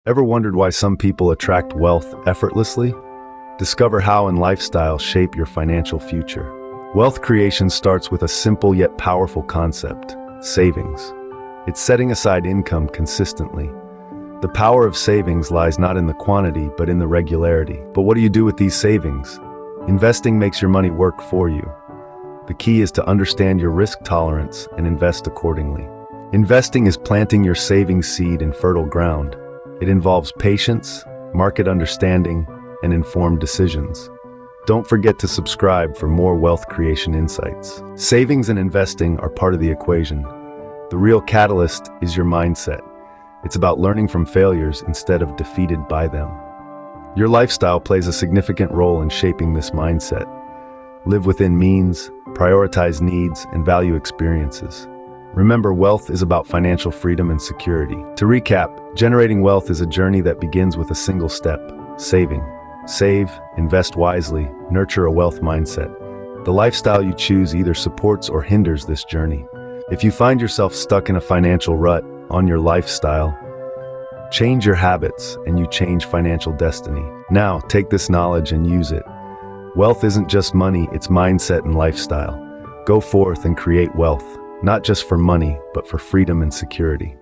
Ever wondered why some people attract wealth effortlessly? Discover how and lifestyle shape your financial future. Wealth creation starts with a simple yet powerful concept: savings. It's setting aside income consistently. The power of savings lies not in the quantity, but in the regularity. But what do you do with these savings? Investing makes your money work for you. The key is to understand your risk tolerance and invest accordingly. Investing is planting your savings seed in fertile ground. It involves patience, market understanding, and informed decisions. Don't forget to subscribe for more wealth creation insights. Savings and investing are part of the equation. The real catalyst is your mindset. It's about learning from failures instead of defeated by them. Your lifestyle plays a significant role in shaping this mindset. Live within means, prioritize needs, and value experiences. Remember, wealth is about financial freedom and security. To recap, generating wealth is a journey that begins with a single step: saving. Save, invest wisely, nurture a wealth mindset. The lifestyle you choose either supports or hinders this journey. If you find yourself stuck in a financial rut on your lifestyle, change your habits and you change financial destiny. Now, take this knowledge and use it. Wealth isn't just money, it's mindset and lifestyle. Go forth and create wealth, not just for money, but for freedom and security.